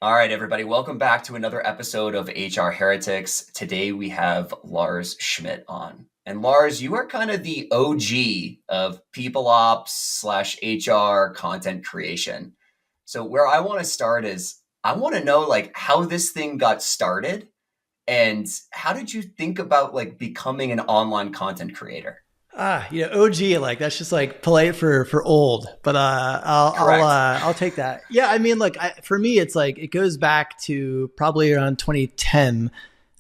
All right, everybody, welcome back to another episode of HR Heretics. Today we have Lars Schmidt on. And Lars, you are kind of the OG of people ops slash HR content creation. So where I want to start is I want to know how this thing got started and how did you think about becoming an online content creator? OG, like that's just like polite for old, but Correct. I'll take that. Yeah, I mean, for me, it's like it goes back to probably around 2010.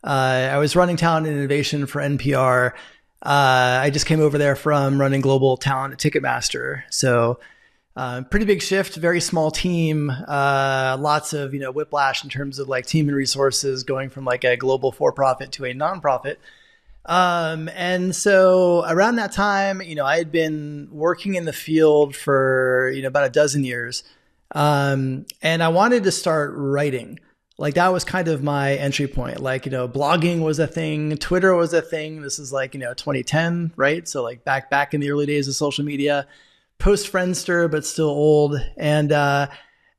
I was running talent and innovation for NPR. I just came over there from running global talent at Ticketmaster, so pretty big shift, very small team, lots of whiplash in terms of like team and resources, going from like a global for profit to a nonprofit. And so around that time, I had been working in the field for, about a dozen years. And I wanted to start writing. Like that was kind of my entry point. Like, blogging was a thing, Twitter was a thing. This is like, 2010, right? So like back in the early days of social media, post Friendster, but still old. And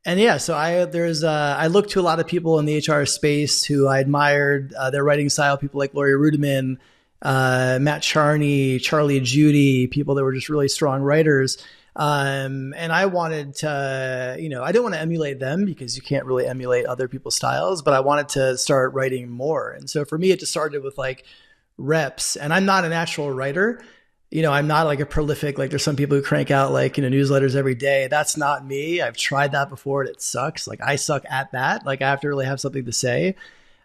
yeah, so I looked to a lot of people in the HR space who I admired their writing style, people like Laurie Rudiman, Matt Charney, Charlie Judy, people that were just really strong writers. And I wanted to, I didn't want to emulate them because you can't really emulate other people's styles, but I wanted to start writing more. And so for me, it just started with like reps. And I'm not a natural writer. I'm not like a prolific, like there's some people who crank out like, newsletters every day. That's not me. I've tried that before and it sucks. Like I suck at that. Like I have to really have something to say.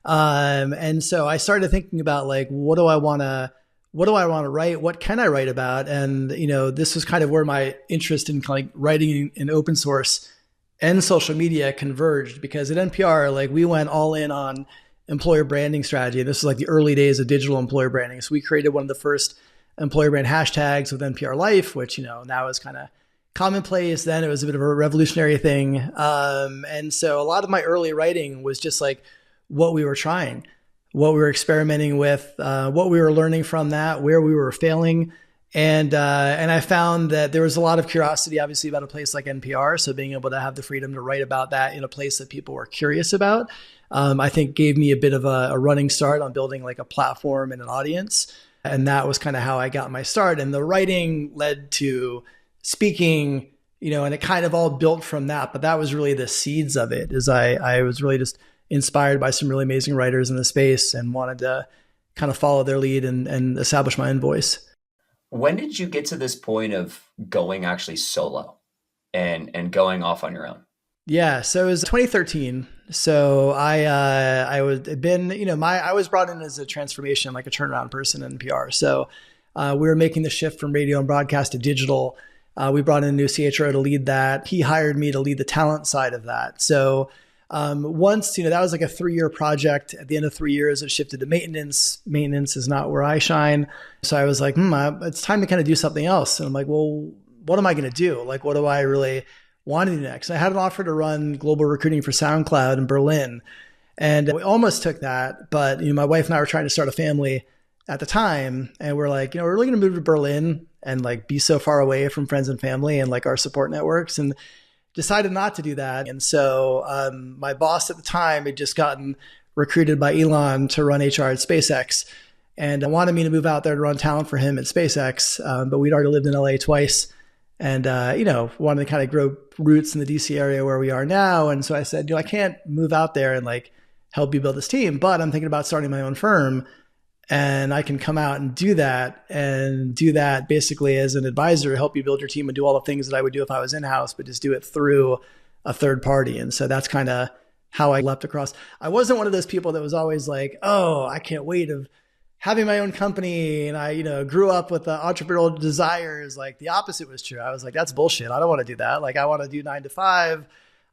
And so I started thinking about like, what do I want to write? What can I write about? And, this was kind of where my interest in like writing in open source and social media converged, because at NPR, like we went all in on employer branding strategy. This was like the early days of digital employer branding. So we created one of the first employer brand hashtags with NPR Life, which, now is kind of commonplace. Then it was a bit of a revolutionary thing. And so a lot of my early writing was just like what we were trying, what we were experimenting with, what we were learning from that, where we were failing. And I found that there was a lot of curiosity, obviously, about a place like NPR. So being able to have the freedom to write about that in a place that people were curious about, I think gave me a bit of a running start on building like a platform and an audience. And that was kind of how I got my start. And the writing led to speaking, and it kind of all built from that. But that was really the seeds of it, is I was really just inspired by some really amazing writers in the space and wanted to kind of follow their lead and establish my own voice. When did you get to this point of going actually solo and going off on your own? Yeah, so it was 2013. So I was brought in as a transformation, like a turnaround person in PR. So we were making the shift from radio and broadcast to digital. We brought in a new CHRO to lead that. He hired me to lead the talent side of that. So once, that was like a 3-year project. At the end of 3 years, it shifted to maintenance. Maintenance is not where I shine. So I was like, it's time to kind of do something else. And I'm like, well, what am I going to do? Like, what do I really want to do next? I had an offer to run global recruiting for SoundCloud in Berlin. And we almost took that. But, my wife and I were trying to start a family at the time. And we're like, we're really going to move to Berlin and like be so far away from friends and family and like our support networks. And decided not to do that. And so my boss at the time had just gotten recruited by Elon to run HR at SpaceX. And wanted me to move out there to run talent for him at SpaceX. But we'd already lived in LA twice and, wanted to kind of grow roots in the DC area where we are now. And so I said, I can't move out there and like help you build this team, but I'm thinking about starting my own firm. And I can come out and do that basically as an advisor to help you build your team and do all the things that I would do if I was in-house, but just do it through a third party. And so that's kind of how I leapt across. I wasn't one of those people that was always like, oh, I can't wait of having my own company. And I, grew up with the entrepreneurial desires. Like the opposite was true. I was like, that's bullshit. I don't want to do that. Like I want to do 9 to 5.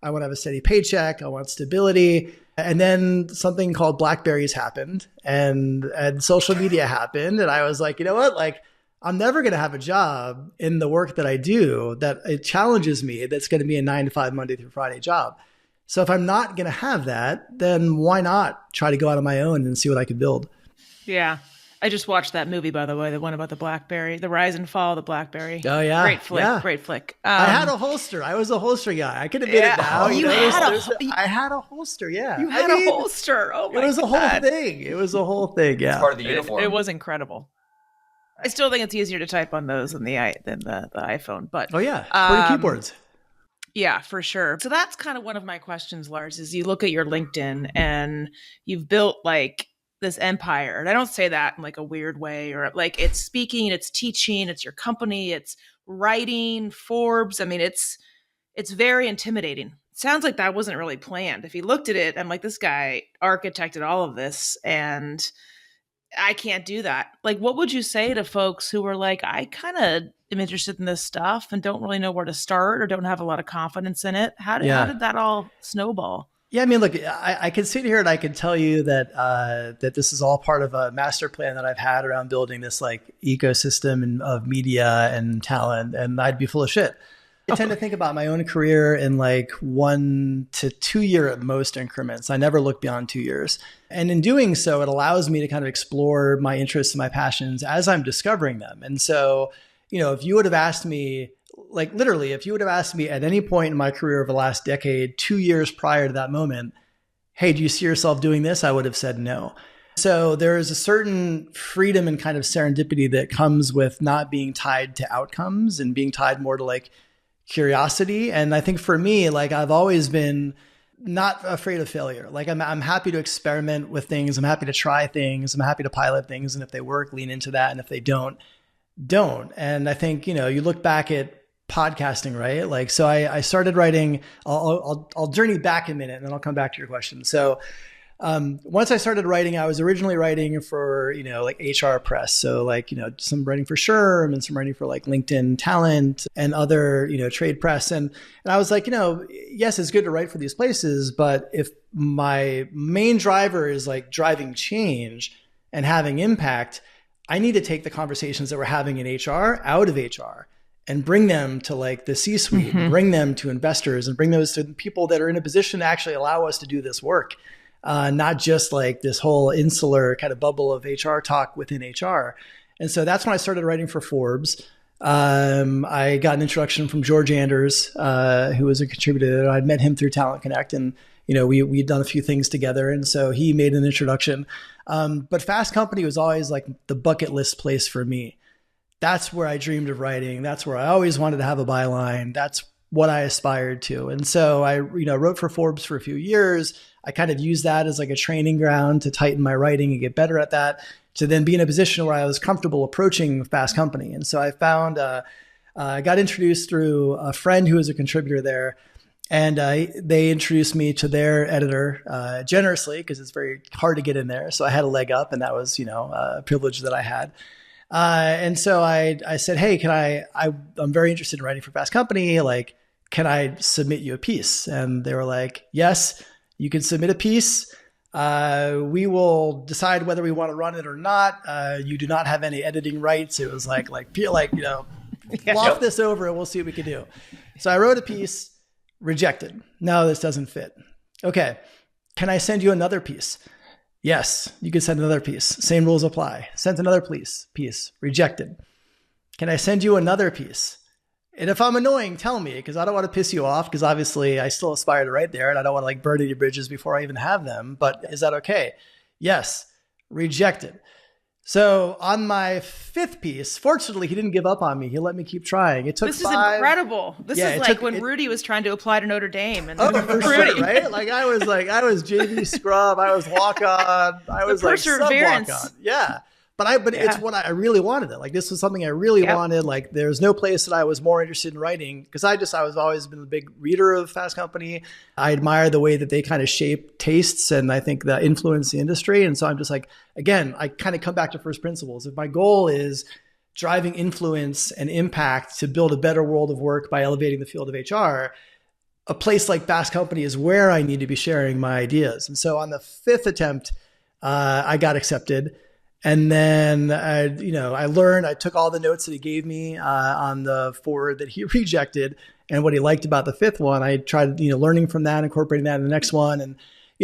I want to have a steady paycheck. I want stability. And then something called Blackberries happened and social media happened. And I was like, you know what? Like, I'm never going to have a job in the work that I do that it challenges me. That's going to be a 9 to 5 Monday through Friday job. So if I'm not going to have that, then why not try to go out on my own and see what I can build? Yeah. I just watched that movie, by the way, the one about the BlackBerry, the rise and fall of the BlackBerry. Oh yeah, great flick, yeah. great flick. I had a holster. I was a holster guy. I could admit it now. I had a holster. Yeah, you had a holster. Oh my god, it was a whole thing. It was a whole thing. Yeah, it's part of the uniform. It was incredible. I still think it's easier to type on those than the iPhone. But oh yeah, pretty keyboards. Yeah, for sure. So that's kind of one of my questions, Lars, is you look at your LinkedIn and you've built like this empire. And I don't say that in like a weird way, or like it's speaking, it's teaching, it's your company, it's writing, Forbes. I mean, it's very intimidating. It sounds like that wasn't really planned. If you looked at it, I'm like, this guy architected all of this and I can't do that. Like, what would you say to folks who are like, I kind of am interested in this stuff and don't really know where to start or don't have a lot of confidence in it? How did that all snowball? Yeah, I mean, look, I can sit here and I can tell you that that this is all part of a master plan that I've had around building this like ecosystem of media and talent, and I'd be full of shit. I tend to think about my own career in like 1 to 2 year at most increments. I never look beyond 2 years. And in doing so, it allows me to kind of explore my interests and my passions as I'm discovering them. And so, you know, if you would have asked me, like literally, if you would have asked me at any point in my career over the last decade, 2 years prior to that moment, hey, do you see yourself doing this? I would have said no. So there is a certain freedom and kind of serendipity that comes with not being tied to outcomes and being tied more to like curiosity. And I think for me, like I've always been not afraid of failure. Like I'm happy to experiment with things. I'm happy to try things. I'm happy to pilot things. And if they work, lean into that. And if they don't. And I think, you know, you look back at podcasting, right? Like, so I started writing, I'll journey back a minute and then I'll come back to your question. So once I started writing, I was originally writing for, you know, like HR press. So like, you know, some writing for SHRM and some writing for like LinkedIn Talent and other, you know, trade press. And I was like, you know, yes, it's good to write for these places, but if my main driver is like driving change and having impact, I need to take the conversations that we're having in HR out of HR and bring them to like the C-suite, and bring them to investors and bring those to people that are in a position to actually allow us to do this work. Not just like this whole insular kind of bubble of HR talk within HR. And so that's when I started writing for Forbes. I got an introduction from George Anders, who was a contributor. I'd met him through Talent Connect, and you know we'd done a few things together. And so he made an introduction. But Fast Company was always like the bucket list place for me. That's where I dreamed of writing. That's where I always wanted to have a byline. That's what I aspired to. And so I, you know, wrote for Forbes for a few years. I kind of used that as like a training ground to tighten my writing and get better at that, to then be in a position where I was comfortable approaching Fast Company. And so I found, I got introduced through a friend who was a contributor there. And they introduced me to their editor generously because it's very hard to get in there. So I had a leg up, and that was, you know, a privilege that I had. And so I said, hey, I'm very interested in writing for Fast Company. Like, can I submit you a piece? And they were like, yes, you can submit a piece. We will decide whether we want to run it or not. You do not have any editing rights. It was like, you know, loft this over and we'll see what we can do. So I wrote a piece, rejected. No, this doesn't fit. Okay. Can I send you another piece? Yes, you can send another piece. Same rules apply. Sent another piece, rejected. Can I send you another piece? And if I'm annoying, tell me, because I don't want to piss you off, because obviously I still aspire to write there and I don't want to like burn any bridges before I even have them. But is that okay? Yes, rejected. So on my fifth piece, fortunately, he didn't give up on me. He let me keep trying. It took This is incredible. This is like when Rudy was trying to apply to Notre Dame. And for sure, right? I was JV scrub. I was walk on. I was like sub walk on. Yeah. But it's what I really wanted it. Like this was something I really wanted. Like there's no place that I was more interested in writing because I was always been a big reader of Fast Company. I admire the way that they kind of shape tastes and I think that influence the industry. And so I'm just like, again, I kind of come back to first principles. If my goal is driving influence and impact to build a better world of work by elevating the field of HR, a place like Fast Company is where I need to be sharing my ideas. And so on the fifth attempt, I got accepted. And then, I learned, I took all the notes that he gave me on the four that he rejected and what he liked about the fifth one. I tried, learning from that, incorporating that in the next one. And,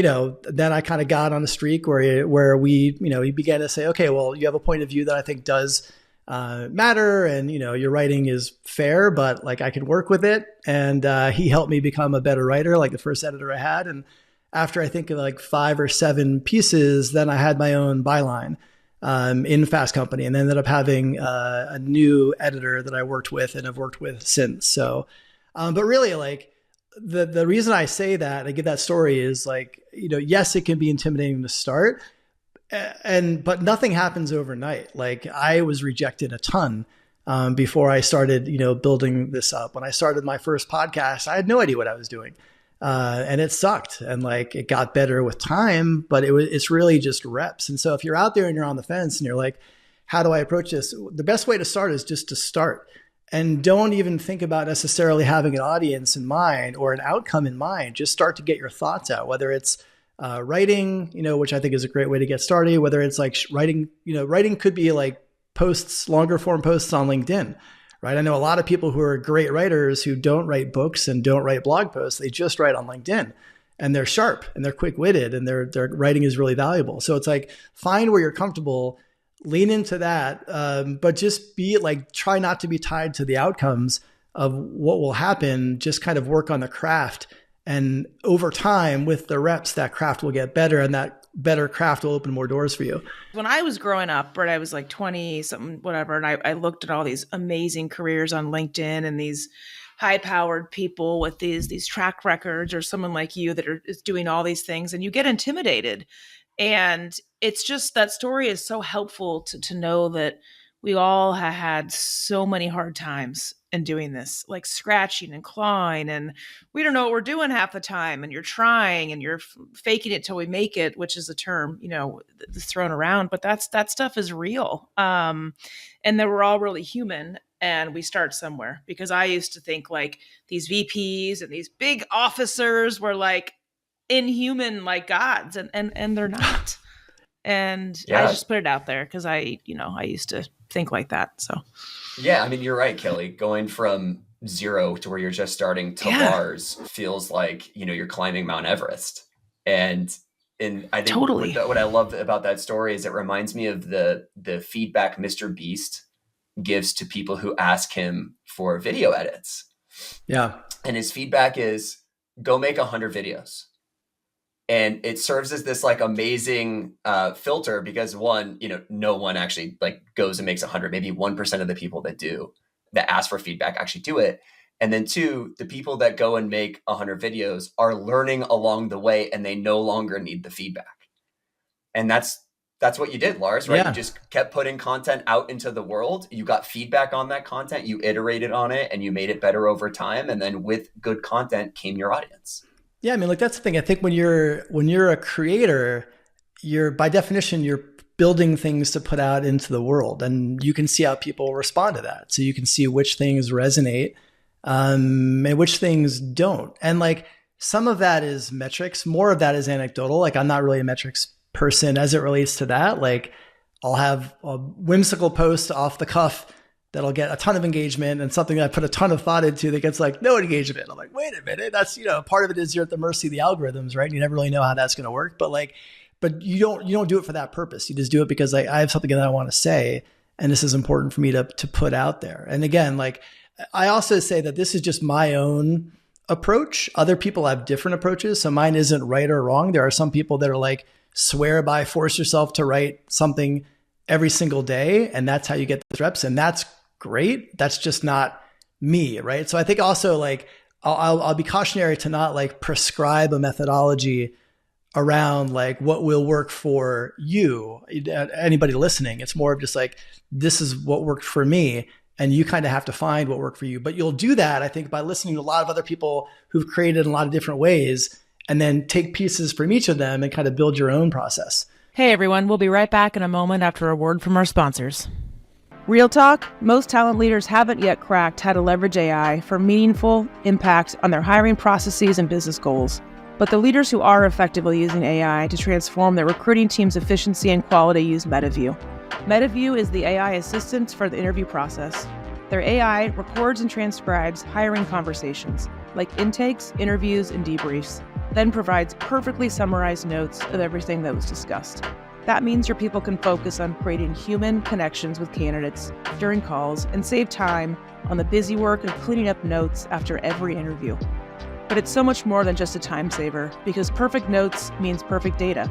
then I kind of got on a streak where we began to say, okay, well, you have a point of view that I think does matter, and your writing is fair, but like I could work with it. And he helped me become a better writer, like the first editor I had. And after I think like 5 or 7 pieces, then I had my own byline in Fast Company, and ended up having a new editor that I worked with and have worked with since. So, but really, like the reason I say that, I give that story is like, yes, it can be intimidating to start, but nothing happens overnight. Like I was rejected a ton before I started, building this up. When I started my first podcast, I had no idea what I was doing. And it sucked, and like it got better with time, but it's really just reps. And so if you're out there and you're on the fence and you're like, how do I approach this? The best way to start is just to start, and don't even think about necessarily having an audience in mind or an outcome in mind. Just start to get your thoughts out, whether it's writing, which I think is a great way to get started, whether it's like writing, writing could be like posts, longer form posts on LinkedIn. Right. I know a lot of people who are great writers who don't write books and don't write blog posts. They just write on LinkedIn, and they're sharp and they're quick witted, and their writing is really valuable. So it's like, find where you're comfortable, lean into that. But just try not to be tied to the outcomes of what will happen. Just kind of work on the craft. And over time, with the reps, that craft will get better, and that better craft will open more doors for you. When I was growing up, right, I was like 20 something, whatever. And I looked at all these amazing careers on LinkedIn and these high powered people with these track records, or someone like you that is doing all these things, and you get intimidated. And it's just, that story is so helpful to know that we all had so many hard times in doing this, like scratching and clawing, and we don't know what we're doing half the time, and you're trying and you're faking it till we make it, which is a term, that's thrown around, but that stuff is real. And that we're all really human, and we start somewhere, because I used to think like these VPs and these big officers were like inhuman, like gods, and they're not. And I just put it out there because I used to think like that. So yeah, I mean, you're right, Kelly. Going from 0 to where you're just starting to Lars feels like, you're climbing Mount Everest. And I think totally. What I love about that story is it reminds me of the feedback Mr. Beast gives to people who ask him for video edits. Yeah. And his feedback is, go make 100 videos. And it serves as this like amazing filter, because one, no one actually like goes and makes 100. Maybe 1% of the people that ask for feedback actually do it. And then 2, the people that go and make 100 videos are learning along the way, and they no longer need the feedback. And that's what you did, Lars, right? Yeah. You just kept putting content out into the world. You got feedback on that content. You iterated on it, and you made it better over time. And then with good content came your audience. Yeah, I mean, like that's the thing. I think when you're a creator, by definition, you're building things to put out into the world, and you can see how people respond to that. So you can see which things resonate, and which things don't. And like some of that is metrics, more of that is anecdotal. Like I'm not really a metrics person as it relates to that. Like I'll have a whimsical post off the cuff that'll get a ton of engagement, and something that I put a ton of thought into that gets like no engagement. I'm like, wait a minute, that's, part of it is you're at the mercy of the algorithms, right? You never really know how that's going to work, but you don't do it for that purpose. You just do it because I have something that I want to say, and this is important for me to put out there. And again, like I also say that this is just my own approach. Other people have different approaches. So mine isn't right or wrong. There are some people that are like, swear by, force yourself to write something every single day, and that's how you get the reps. And that's great. That's just not me, right? So I think also like I'll be cautionary to not like prescribe a methodology around like what will work for you, anybody listening. It's more of just like, this is what worked for me, and you kind of have to find what worked for you. But you'll do that, I think, by listening to a lot of other people who've created in a lot of different ways, and then take pieces from each of them and kind of build your own process. Hey everyone, we'll be right back in a moment after a word from our sponsors. Real talk, most talent leaders haven't yet cracked how to leverage AI for meaningful impact on their hiring processes and business goals. But the leaders who are effectively using AI to transform their recruiting team's efficiency and quality use MetaView. MetaView is the AI assistant for the interview process. Their AI records and transcribes hiring conversations, like intakes, interviews, and debriefs. then provides perfectly summarized notes of everything that was discussed. That means your people can focus on creating human connections with candidates during calls and save time on the busy work of cleaning up notes after every interview. But it's so much more than just a time saver, because perfect notes means perfect data.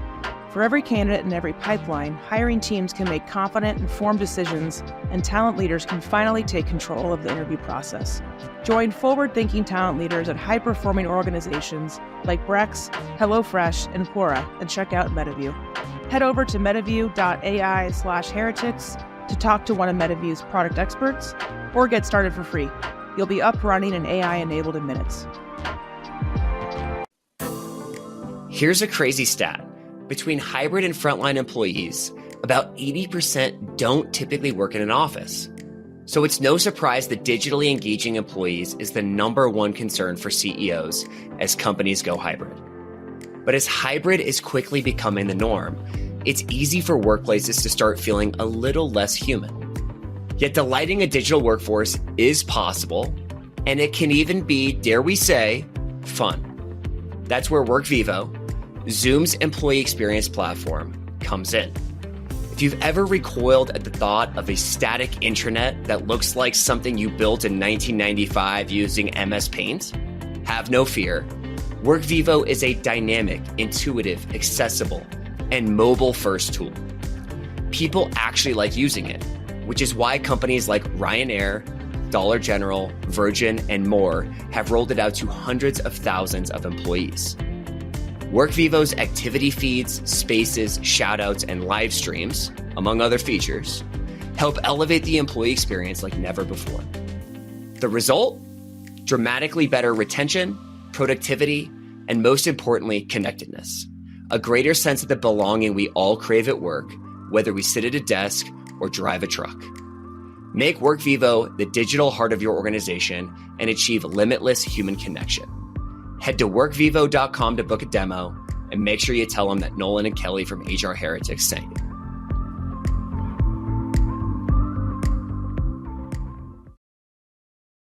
For every candidate and every pipeline, hiring teams can make confident, informed decisions, and talent leaders can finally take control of the interview process. Join forward-thinking talent leaders at high-performing organizations like Brex, HelloFresh, and Quora, and check out MetaView. Head over to metaview.ai/heretics to talk to one of MetaView's product experts, or get started for free. You'll be up running and AI-enabled in minutes. Here's a crazy stat. Between hybrid and frontline employees, about 80% don't typically work in an office. So it's no surprise that digitally engaging employees is the number one concern for CEOs as companies go hybrid. But as hybrid is quickly becoming the norm, it's easy for workplaces to start feeling a little less human. Yet delighting a digital workforce is possible, and it can even be, dare we say, fun. That's where WorkVivo, Zoom's employee experience platform, comes in. If you've ever recoiled at the thought of a static intranet that looks like something you built in 1995 using MS Paint, have no fear. WorkVivo is a dynamic, intuitive, accessible, and mobile-first tool. People actually like using it, which is why companies like Ryanair, Dollar General, Virgin, and more have rolled it out to hundreds of thousands of employees. WorkVivo's activity feeds, spaces, shoutouts, and live streams, among other features, help elevate the employee experience like never before. The result? Dramatically better retention, productivity, and most importantly, connectedness. A greater sense of the belonging we all crave at work, whether we sit at a desk or drive a truck. Make WorkVivo the digital heart of your organization and achieve limitless human connection. Head to workvivo.com to book a demo, and make sure you tell them that Nolan and Kelly from HR Heretics sent you.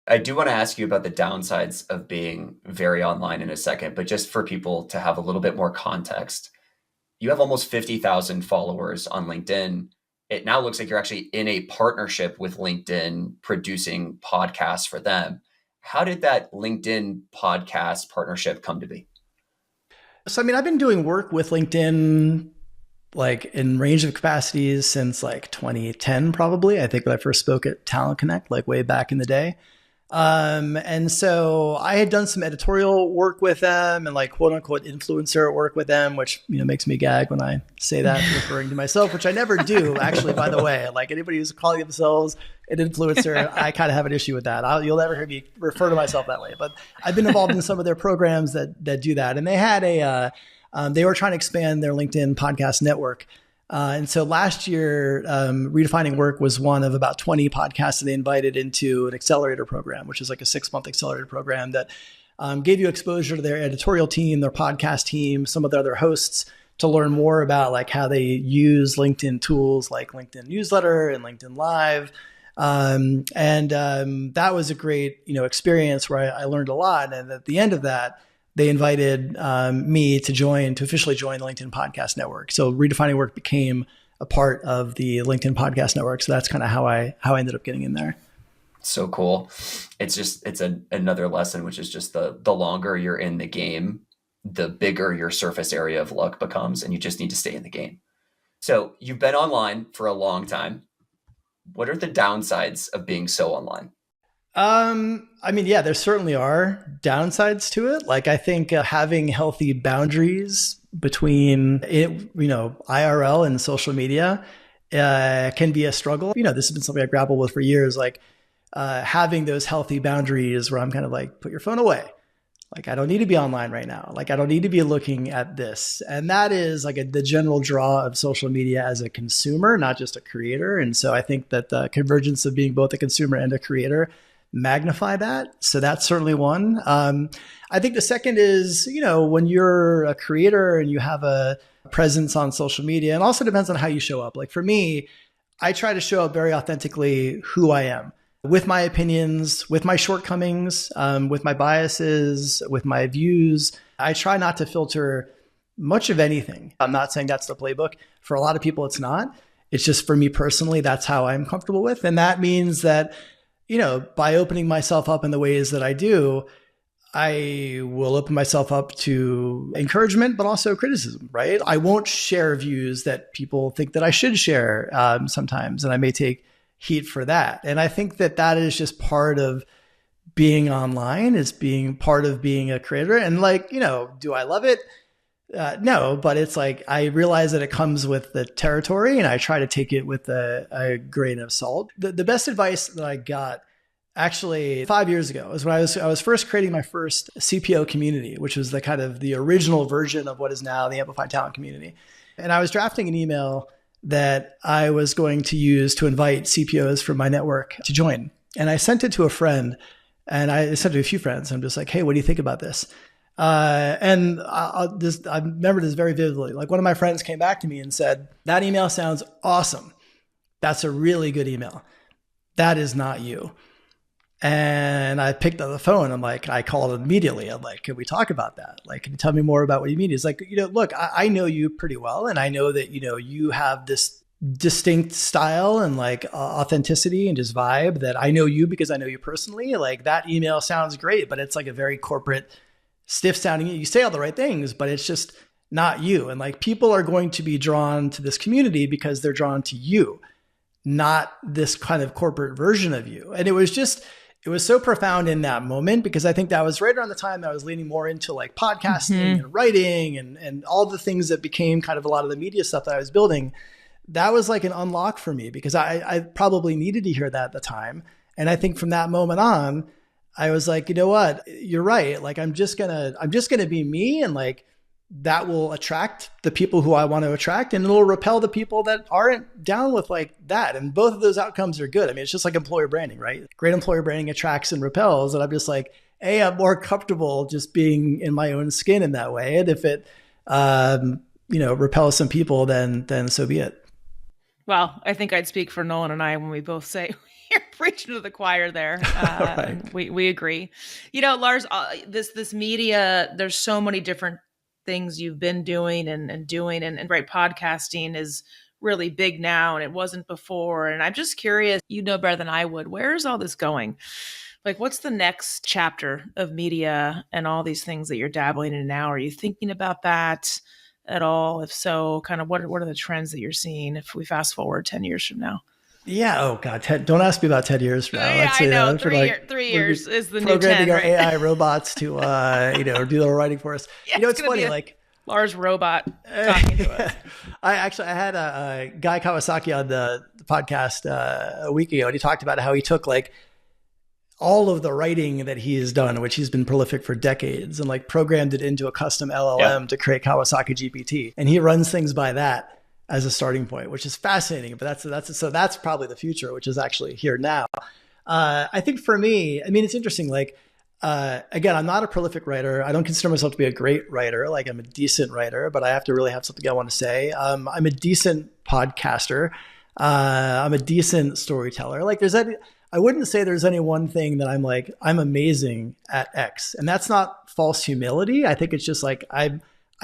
I do want to ask you about the downsides of being very online in a second, but just for people to have a little bit more context, you have almost 50,000 followers on LinkedIn. It now looks like you're actually in a partnership with LinkedIn, producing podcasts for them. How did that LinkedIn podcast partnership come to be? So, I mean, I've been doing work with LinkedIn like in range of capacities since like 2010, probably. I think when I first spoke at Talent Connect, like way back in the day. And so I had done some editorial work with them and like quote unquote influencer work with them, which, you know, makes me gag when I say that, referring to myself, which I never do actually, by the way. Like anybody who's calling themselves an influencer, I kind of have an issue with that. You'll never hear me refer to myself that way, but I've been involved in some of their programs that do that. And they had they were trying to expand their LinkedIn podcast network. And so last year, Redefining Work was one of about 20 podcasts that they invited into an accelerator program, which is like a 6-month accelerator program that gave you exposure to their editorial team, their podcast team, some of their other hosts to learn more about like how they use LinkedIn tools like LinkedIn Newsletter and LinkedIn Live. That was a great, experience where I learned a lot. And at the end of that, they invited me to officially join the LinkedIn Podcast Network. So Redefining Work became a part of the LinkedIn Podcast Network. So that's kind of how I ended up getting in there. So cool. It's another lesson, which is just the longer you're in the game, the bigger your surface area of luck becomes, and you just need to stay in the game. So you've been online for a long time. What are the downsides of being so online? There certainly are downsides to it. Like I think having healthy boundaries between IRL and social media can be a struggle. This has been something I grappled with for years. Like having those healthy boundaries where I'm kind of like, put your phone away. Like I don't need to be online right now. Like I don't need to be looking at this. And that is like the general draw of social media as a consumer, not just a creator. And so I think that the convergence of being both a consumer and a creator magnify that. So that's certainly one. I think the second is, when you're a creator and you have a presence on social media, and also depends on how you show up. Like for me, I try to show up very authentically who I am, with my opinions, with my shortcomings, with my biases, with my views. I try not to filter much of anything. I'm not saying that's the playbook. For a lot of people, it's not. It's just for me personally, that's how I'm comfortable with. And that means that, by opening myself up in the ways that I do, I will open myself up to encouragement, but also criticism, right? I won't share views that people think that I should share sometimes, and I may take heat for that. And I think that that is just part of being online, is being part of being a creator. And do I love it? No, but it's like, I realize that it comes with the territory, and I try to take it with a grain of salt. The best advice that I got actually 5 years ago was when I was first creating my first CPO community, which was the kind of the original version of what is now the Amplified Talent community. And I was drafting an email that I was going to use to invite CPOs from my network to join. And I sent it to a friend, and I sent it to a few friends. I'm just like, hey, what do you think about this? I remember this very vividly. Like, one of my friends came back to me and said, that email sounds awesome. That's a really good email. That is not you. And I picked up the phone. I called immediately. I'm like, can we talk about that? Like, can you tell me more about what you mean? He's like, look, I know you pretty well. And I know that, you have this distinct style and authenticity and just vibe that I know you because I know you personally. Like, that email sounds great, but it's like a very corporate, stiff sounding. You say all the right things, but it's just not you. And people are going to be drawn to this community because they're drawn to you, not this kind of corporate version of you. And it was so profound in that moment, because I think that was right around the time that I was leaning more into podcasting and writing and all the things that became kind of a lot of the media stuff that I was building. That was like an unlock for me, because I probably needed to hear that at the time. And I think from that moment on, I was like, you know what, you're right. I'm just gonna be me, and that will attract the people who I want to attract, and it'll repel the people that aren't down with that. And both of those outcomes are good. I mean, it's just like employer branding, right? Great employer branding attracts and repels. And I'm just like, hey, I'm more comfortable just being in my own skin in that way. And if it, repels some people, then so be it. Well, I think I'd speak for Nolan and I when we both say you're preaching to the choir there. Right. We agree. Lars, this media, there's so many different things you've been doing and doing, and right, podcasting is really big now, and it wasn't before. And I'm just curious, better than I would, where is all this going? What's the next chapter of media and all these things that you're dabbling in now? Are you thinking about that at all? If so, kind of what are the trends that you're seeing if we fast forward 10 years from now? Yeah. Oh God, Ted, don't ask me about 10 years from now. Yeah, I know. 3 years is the new 10. Programming our right? AI robots to, do the writing for us. Yeah, it's funny, Lars robot talking to us. I had a Guy Kawasaki on the podcast a week ago, and he talked about how he took all of the writing that he has done, which he's been prolific for decades, and programmed it into a custom LLM to create Kawasaki GPT. And he runs things by that as a starting point, which is fascinating. But that's probably the future, which is actually here now. I think for me, I mean, it's interesting. Again, I'm not a prolific writer. I don't consider myself to be a great writer. I'm a decent writer, but I have to really have something I want to say. I'm a decent podcaster. I'm a decent storyteller. I wouldn't say there's any one thing that I'm amazing at X. And that's not false humility. I think it's just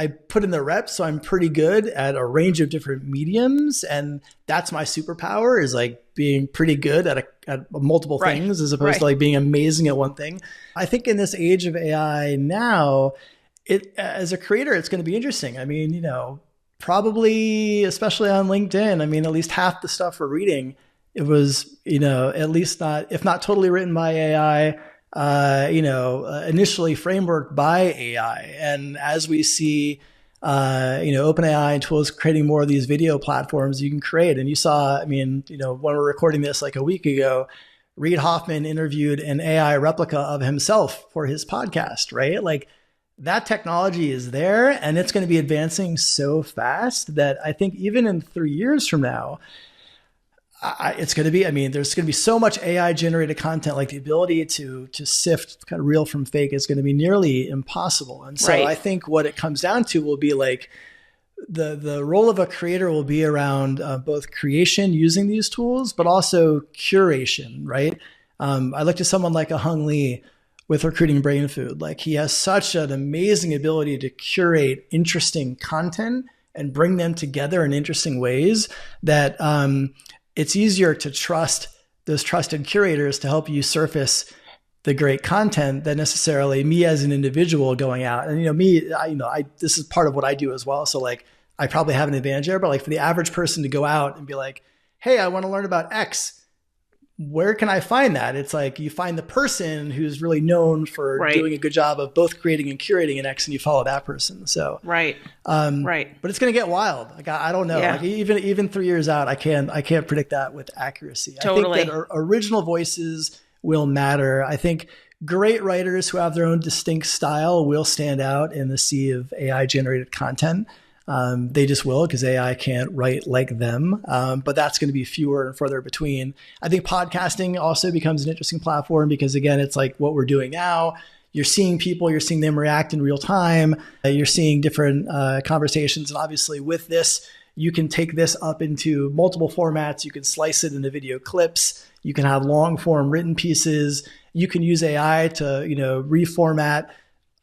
I put in the reps, so I'm pretty good at a range of different mediums. And that's my superpower, is being pretty good at multiple things, as opposed to being amazing at one thing. I think in this age of AI now, as a creator, it's going to be interesting. I mean, probably, especially on LinkedIn, I mean, at least half the stuff we're reading, it was, at least not, if not totally written by AI, initially frameworked by AI. And as we see, OpenAI and tools creating more of these video platforms you can create. And you saw, I mean, when we're recording this a week ago, Reid Hoffman interviewed an AI replica of himself for his podcast, right? That technology is there, and it's going to be advancing so fast that I think even in 3 years from now, it's going to be, I mean, there's going to be so much AI generated content, the ability to sift kind of real from fake is going to be nearly impossible. And so I think what it comes down to will be the role of a creator will be around both creation using these tools, but also curation, right? I look to someone like a Hung Lee, with Recruiting Brain Food. Like, he has such an amazing ability to curate interesting content and bring them together in interesting ways that it's easier to trust those trusted curators to help you surface the great content than necessarily me as an individual going out. And, this is part of what I do as well. So like, I probably have an advantage there, but like for the average person to go out and be like, hey, I want to learn about X, where can I find that? It's like you find the person who's really known for doing a good job of both creating and curating an X, and you follow that person. So right. But it's going to get wild. Like I don't know. Yeah. Like even 3 years out, I can't predict that with accuracy. Totally. I think that original voices will matter. I think great writers who have their own distinct style will stand out in the sea of AI generated content. They just will, because AI can't write like them. But that's going to be fewer and further between. I think podcasting also becomes an interesting platform because, again, it's like what we're doing now. You're seeing people, you're seeing them react in real time. You're seeing different conversations. And obviously with this, you can take this up into multiple formats. You can slice it into video clips. You can have long form written pieces. You can use AI to, reformat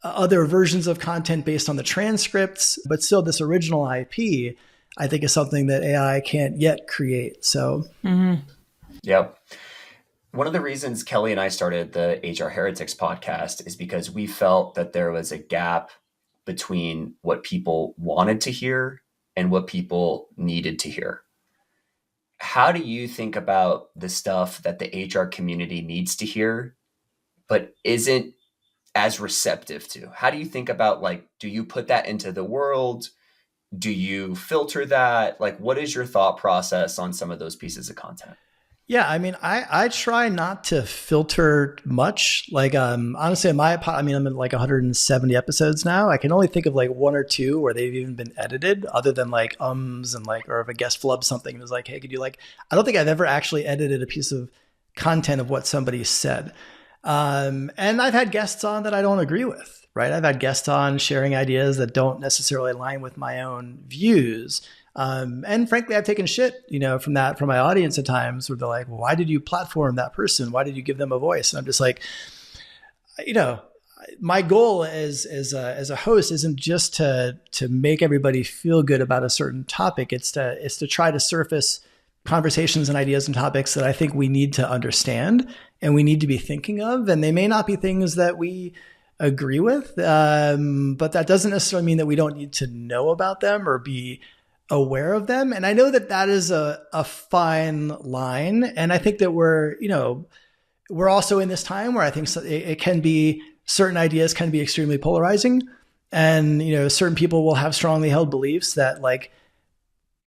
other versions of content based on the transcripts, but still this original IP, I think, is something that AI can't yet create. So, Yep. One of the reasons Kelly and I started the HR Heretics podcast is because we felt that there was a gap between what people wanted to hear and what people needed to hear. How do you think about the stuff that the HR community needs to hear, but isn't as receptive to? How do you think about, like, do you put that into the world? Do you filter that? Like, what is your thought process on some of those pieces of content? Yeah, I mean, I try not to filter much. Like, honestly, I'm at like 170 episodes now. I can only think of like one or two where they've even been edited, other than like and like, or if a guest flubbed something and was like, hey, could you like, I don't think I've ever actually edited a piece of content of what somebody said. And I've had guests on that I don't agree with, right? I've had guests on sharing ideas that don't necessarily align with my own views. And frankly, I've taken shit, from my audience at times, where they're like, well, why did you platform that person? Why did you give them a voice? And I'm just like, my goal as a host isn't just to make everybody feel good about a certain topic. It's to try to surface conversations and ideas and topics that I think we need to understand and we need to be thinking of. And they may not be things that we agree with, but that doesn't necessarily mean that we don't need to know about them or be aware of them. And I know that is a fine line. And I think that we're also in this time where I think it can be, certain ideas can be extremely polarizing. And, certain people will have strongly held beliefs that like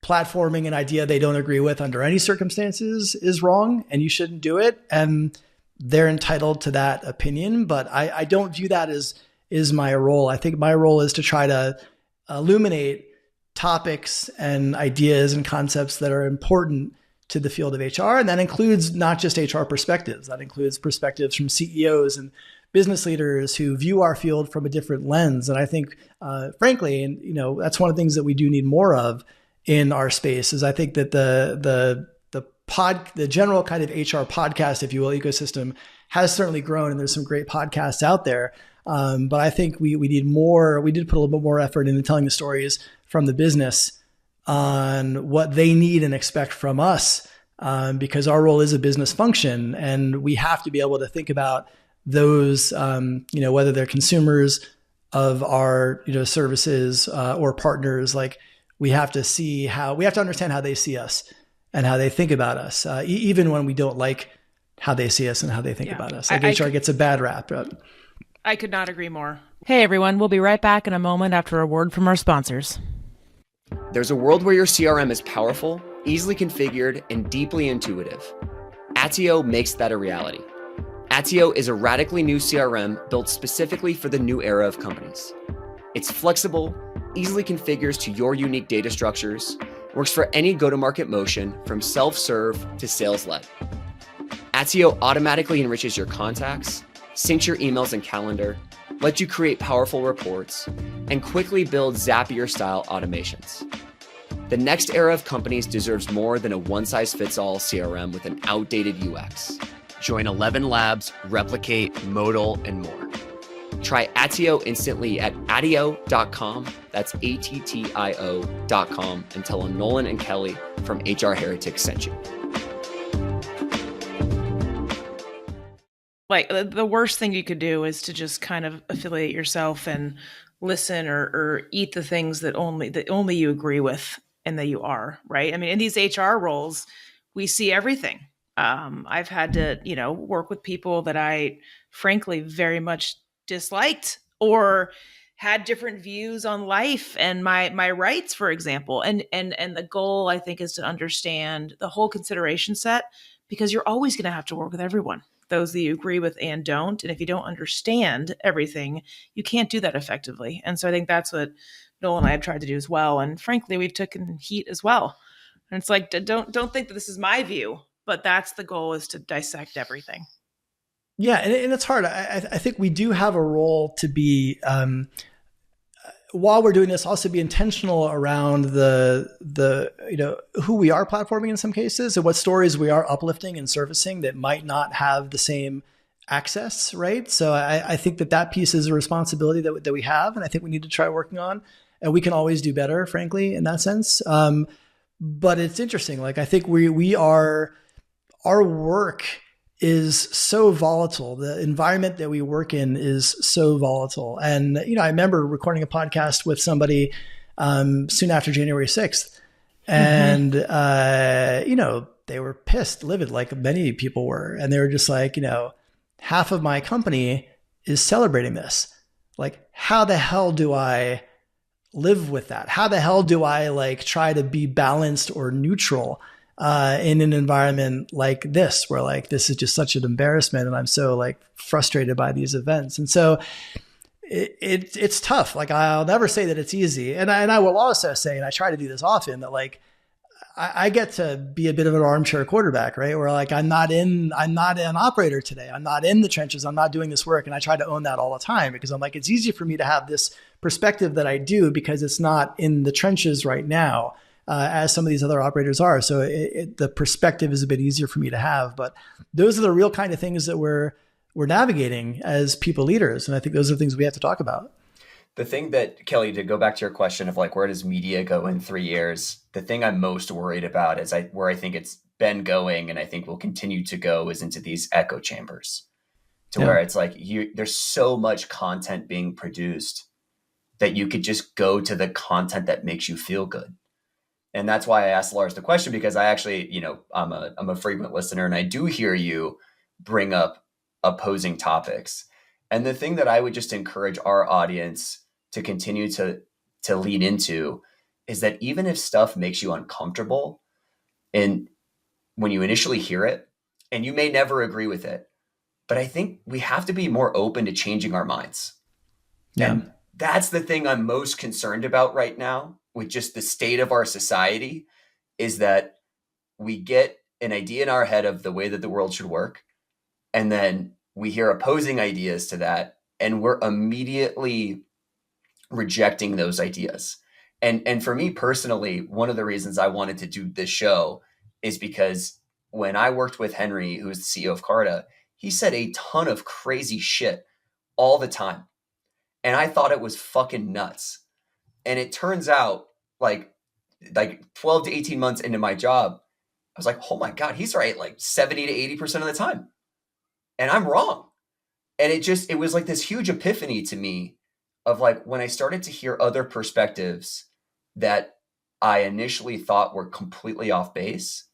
platforming an idea they don't agree with under any circumstances is wrong and you shouldn't do it. And they're entitled to that opinion. But I don't view that as my role. I think my role is to try to illuminate topics and ideas and concepts that are important to the field of HR. And that includes not just HR perspectives. That includes perspectives from CEOs and business leaders who view our field from a different lens. And I think, frankly, and that's one of the things that we do need more of in our space, is I think that the general kind of HR podcast, if you will, ecosystem has certainly grown, and there's some great podcasts out there. But I think we need more. We did put a little bit more effort into telling the stories from the business on what they need and expect from us, because our role is a business function, and we have to be able to think about those, whether they're consumers of our services or partners. Like, we have to understand how they see us and how they think about us, even when we don't like how they see us and how they think about us. Like, HR gets a bad rap. I could not agree more. Hey, everyone. We'll be right back in a moment after a word from our sponsors. There's a world where your CRM is powerful, easily configured, and deeply intuitive. Attio makes that a reality. Attio is a radically new CRM built specifically for the new era of companies. It's flexible, easily configures to your unique data structures, works for any go-to-market motion from self-serve to sales-led. Attio automatically enriches your contacts, syncs your emails and calendar, lets you create powerful reports, and quickly build Zapier-style automations. The next era of companies deserves more than a one-size-fits-all CRM with an outdated UX. Join 11 labs, Replicate, Modal, and more. Try Attio instantly at attio.com. That's ATTIO.com, and tell them Nolan and Kelly from HR Heretics sent you. Like the worst thing you could do is to just kind of affiliate yourself and listen or eat the things that only you agree with and that you are, right? I mean, in these HR roles, we see everything. I've had to, work with people that I frankly very much disliked or had different views on life and my rights, for example. And the goal, I think, is to understand the whole consideration set, because you're always going to have to work with everyone, those that you agree with and don't. And if you don't understand everything, you can't do that effectively. And so I think that's what Noel and I have tried to do as well. And frankly, we've taken heat as well. And it's like, don't think that this is my view, but that's the goal, is to dissect everything. Yeah, and it's hard. I think we do have a role to be, while we're doing this, also be intentional around the who we are platforming in some cases, and what stories we are uplifting and servicing that might not have the same access, right? So I think that piece is a responsibility that we have, and I think we need to try working on, and we can always do better, frankly, in that sense. But it's interesting. Like, I think our work is so volatile. The environment that we work in is so volatile. And, I remember recording a podcast with somebody soon after January 6th. And, they were pissed, livid, like many people were. And they were just like, half of my company is celebrating this. Like, how the hell do I live with that? How the hell do I try to be balanced or neutral in an environment like this, where this is just such an embarrassment, and I'm so frustrated by these events. And so it's tough. I'll never say that it's easy. And I will also say, and I try to do this often, that I get to be a bit of an armchair quarterback, right? Where I'm not an operator today. I'm not in the trenches. I'm not doing this work. And I try to own that all the time, because I'm it's easy for me to have this perspective that I do, because it's not in the trenches right now. As some of these other operators are. So the perspective is a bit easier for me to have. But those are the real kind of things that we're navigating as people leaders. And I think those are the things we have to talk about. The thing that, Kelly, to go back to your question of where does media go in 3 years, the thing I'm most worried about is where I think it's been going, and I think will continue to go, is into these echo chambers, to where it's there's so much content being produced that you could just go to the content that makes you feel good. And that's why I asked Lars the question, because I actually, I'm a frequent listener, and I do hear you bring up opposing topics. And the thing that I would just encourage our audience to continue to lean into is that even if stuff makes you uncomfortable, and when you initially hear it, and you may never agree with it, but I think we have to be more open to changing our minds. Yeah. And that's the thing I'm most concerned about right now with just the state of our society, is that we get an idea in our head of the way that the world should work, and then we hear opposing ideas to that, and we're immediately rejecting those ideas. And for me personally, one of the reasons I wanted to do this show is because when I worked with Henry, who is the CEO of Carta, he said a ton of crazy shit all the time. And I thought it was fucking nuts. And it turns out, 12 to 18 months into my job, I was like, oh my God, he's right 70 to 80% of the time. And I'm wrong. And it was this huge epiphany to me of when I started to hear other perspectives that I initially thought were completely off base.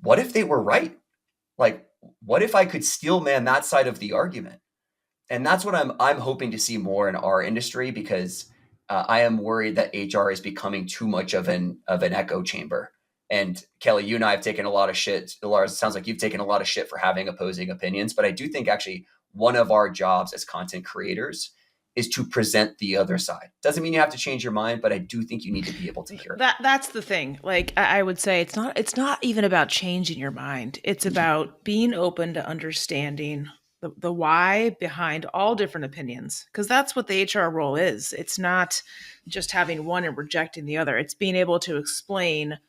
What if they were right? What if I could steel man that side of the argument? And that's what I'm hoping to see more in our industry, because I am worried that HR is becoming too much of an echo chamber. And Kelly, you and I have taken a lot of shit. Lars, it sounds like you've taken a lot of shit for having opposing opinions. But I do think actually one of our jobs as content creators is to present the other side. Doesn't mean you have to change your mind, but I do think you need to be able to hear it. That's the thing. I would say it's not even about changing your mind. It's about being open to understanding the why behind all different opinions, because that's what the HR role is. It's not just having one and rejecting the other. It's being able to explain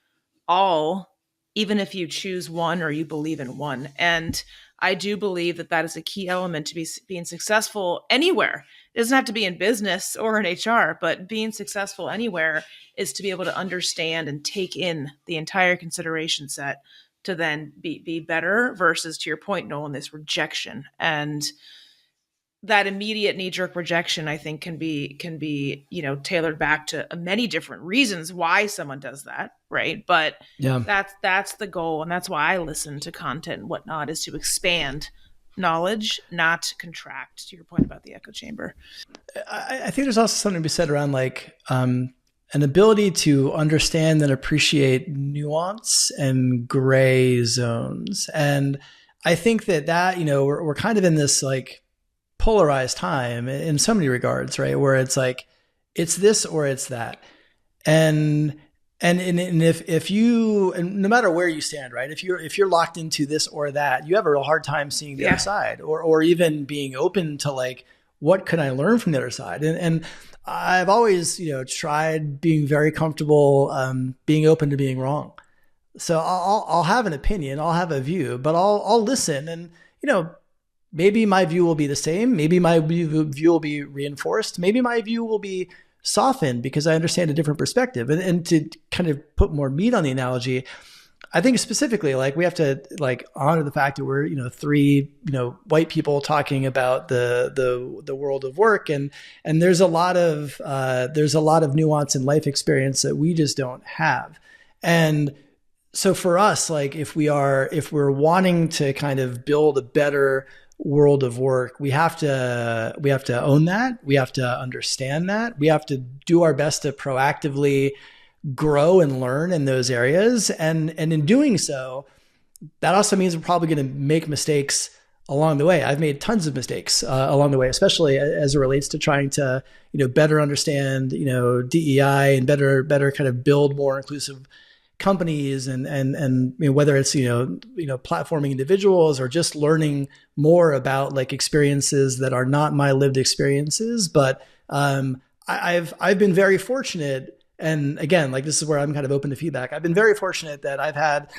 all even if you choose one or you believe in one. And I do believe that that is a key element to being successful anywhere. It doesn't have to be in business or in HR, but being successful anywhere is to be able to understand and take in the entire consideration set to then be better versus, to your point, Nolan, this rejection. And that immediate knee-jerk rejection, I think, can be tailored back to many different reasons why someone does that, right? But that's the goal, and that's why I listen to content and whatnot, is to expand knowledge, not contract. To your point about the echo chamber, I think there's also something to be said around like an ability to understand and appreciate nuance and gray zones, and I think that we're kind of in this like polarized time in so many regards, right? Where it's like, it's this or it's that. And if you, and no matter where you stand, right? If you're locked into this or that, you have a real hard time seeing the other side, or even being open to like, what can I learn from the other side? And I've always, tried being very comfortable, being open to being wrong. So I'll have an opinion, I'll have a view, but I'll listen, and, maybe my view will be the same. Maybe my view will be reinforced. Maybe my view will be softened because I understand a different perspective. And to kind of put more meat on the analogy, I think specifically, like, we have to like honor the fact that we're, three, white people talking about the world of work. And there's a lot of nuance in life experience that we just don't have. And so for us, like, if we're wanting to kind of build a better world of work, we have to own that. We have to understand that. We have to do our best to proactively grow and learn in those areas. And in doing so, that also means we're probably going to make mistakes along the way. I've made tons of mistakes along the way, especially as it relates to trying to, better understand, DEI and better kind of build more inclusive companies and whether it's platforming individuals or just learning more about like experiences that are not my lived experiences. But I've been very fortunate, and again, like, this is where I'm kind of open to feedback. I've been very fortunate that I've had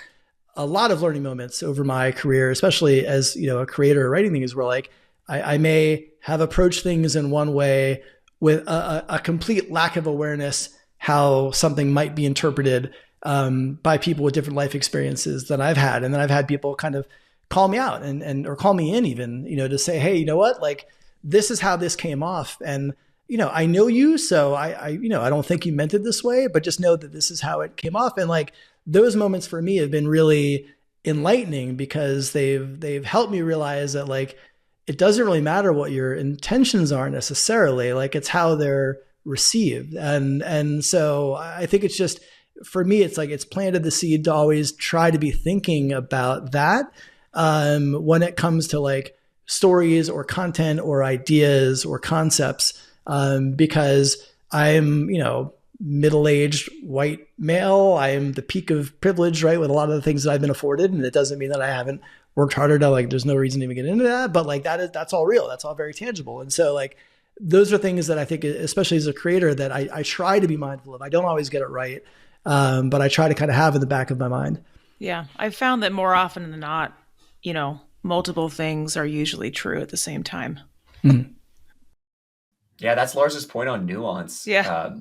a lot of learning moments over my career, especially as a creator writing things, where like I may have approached things in one way with a complete lack of awareness how something might be interpreted by people with different life experiences than I've had. And then I've had people kind of call me out or call me in even, to say, hey, you know what, like, this is how this came off. And, I know you, so I don't think you meant it this way, but just know that this is how it came off. And like, those moments for me have been really enlightening because they've helped me realize that like, it doesn't really matter what your intentions are necessarily, like, it's how they're received. And so I think it's just, for me, it's like, it's planted the seed to always try to be thinking about that when it comes to like stories or content or ideas or concepts, because I'm, middle-aged white male. I am the peak of privilege, right, with a lot of the things that I've been afforded. And it doesn't mean that I haven't worked harder to, like, there's no reason to even get into that, but like, that's all real. That's all very tangible. And so like, those are things that I think, especially as a creator, that I try to be mindful of. I don't always get it right. But I try to kind of have in the back of my mind. Yeah. I've found that more often than not, multiple things are usually true at the same time. Mm-hmm. Yeah, that's Lars's point on nuance. Yeah.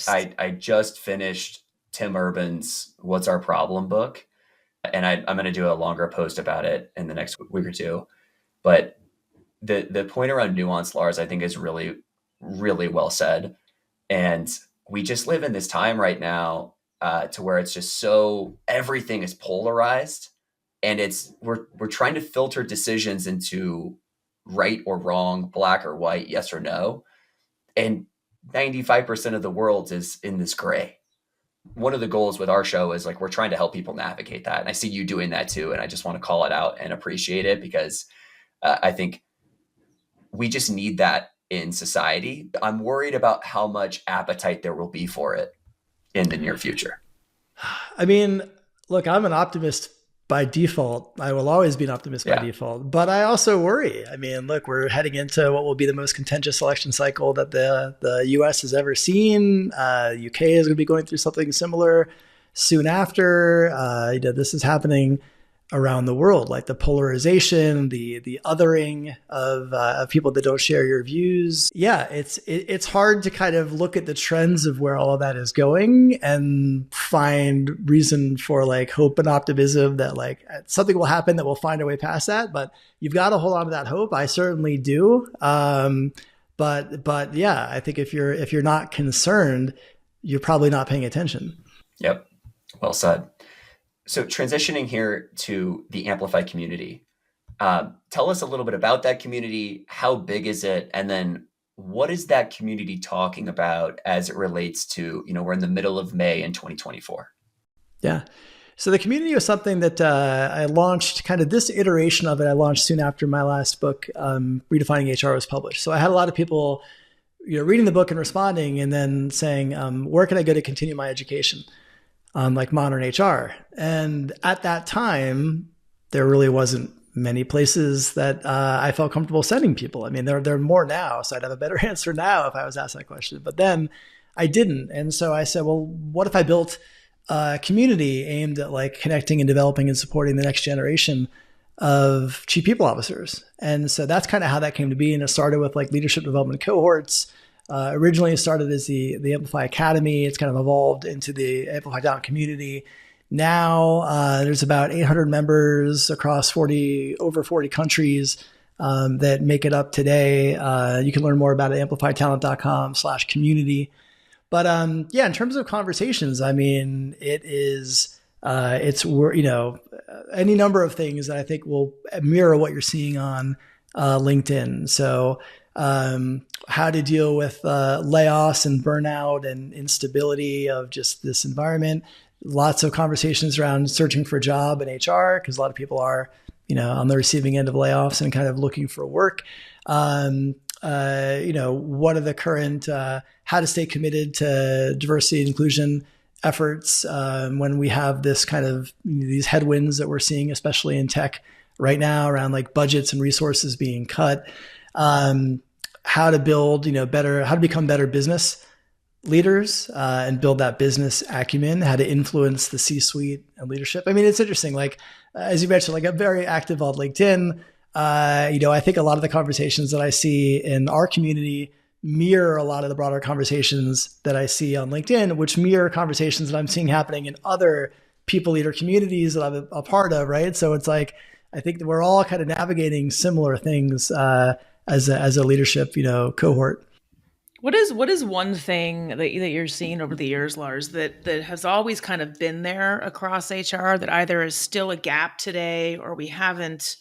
I just finished Tim Urban's What's Our Problem book, and I'm going to do a longer post about it in the next week or two. But the point around nuance, Lars, I think is really, really well said. And we just live in this time right now to where it's just so, everything is polarized, and we're trying to filter decisions into right or wrong, black or white, yes or no. And 95% of the world is in this gray. One of the goals with our show is like, we're trying to help people navigate that. And I see you doing that too. And I just want to call it out and appreciate it, because I think we just need that in society. I'm worried about how much appetite there will be for it in the near future. I mean, look, I'm an optimist by default. I will always be an optimist by default, but I also worry. I mean, look, we're heading into what will be the most contentious election cycle that the US has ever seen. UK is going to be going through something similar. soon after. This is happening around the world, like the polarization, the othering of people that don't share your views. Yeah, it's hard to kind of look at the trends of where all of that is going and find reason for like hope and optimism that like something will happen that we'll find our way past that. But you've got to hold on to that hope. I certainly do. But yeah, I think if you're not concerned, you're probably not paying attention. Yep. Well said. So transitioning here to the Amplify community, tell us a little bit about that community. How big is it? And then what is that community talking about as it relates to, we're in the middle of May in 2024. Yeah. So the community was something that I launched, kind of this iteration of it. I launched soon after my last book, Redefining HR, was published. So I had a lot of people, reading the book and responding and then saying, where can I go to continue my education on like modern HR? And at that time, there really wasn't many places that I felt comfortable sending people. I mean, there are more now, so I'd have a better answer now if I was asked that question. But then I didn't. And so I said, well, what if I built a community aimed at like connecting and developing and supporting the next generation of chief people officers? And so that's kind of how that came to be. And it started with like leadership development cohorts. Originally it started as the Amplify Academy. It's kind of evolved into the Amplify Talent community. Now there's about 800 members across over 40 countries that make it up today. You can learn more about it at amplifytalent.com/community. But yeah, in terms of conversations, I mean, it's any number of things that I think will mirror what you're seeing on LinkedIn. So how to deal with layoffs and burnout and instability of just this environment. Lots of conversations around searching for a job in HR, because a lot of people are, on the receiving end of layoffs and kind of looking for work. What are the current, how to stay committed to diversity and inclusion efforts when we have this kind of these headwinds that we're seeing, especially in tech right now around like budgets and resources being cut. How to build, how to become better business leaders and build that business acumen, how to influence the C-suite and leadership. I mean, it's interesting. Like, as you mentioned, like I'm very active on LinkedIn. I think a lot of the conversations that I see in our community mirror a lot of the broader conversations that I see on LinkedIn, which mirror conversations that I'm seeing happening in other people leader communities that I'm a part of, right? So it's like, I think that we're all kind of navigating similar things as a leadership, cohort. What is one thing that you're seeing over the years, Lars, that has always kind of been there across HR that either is still a gap today or we haven't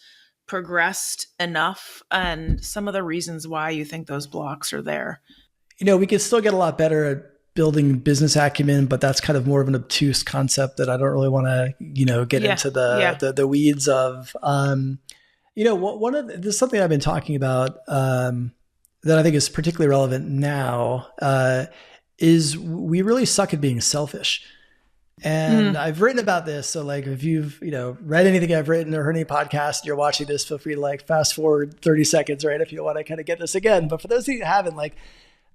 progressed enough, and some of the reasons why you think those blocks are there? We could still get a lot better at building business acumen, but that's kind of more of an obtuse concept that I don't really want to, get into the weeds of. There's something I've been talking about that I think is particularly relevant now is we really suck at being selfish. And I've written about this. So like, if you've, read anything I've written or heard any podcast, you're watching this, feel free to like fast forward 30 seconds, right? If you want to kind of get this again. But for those of you who haven't, like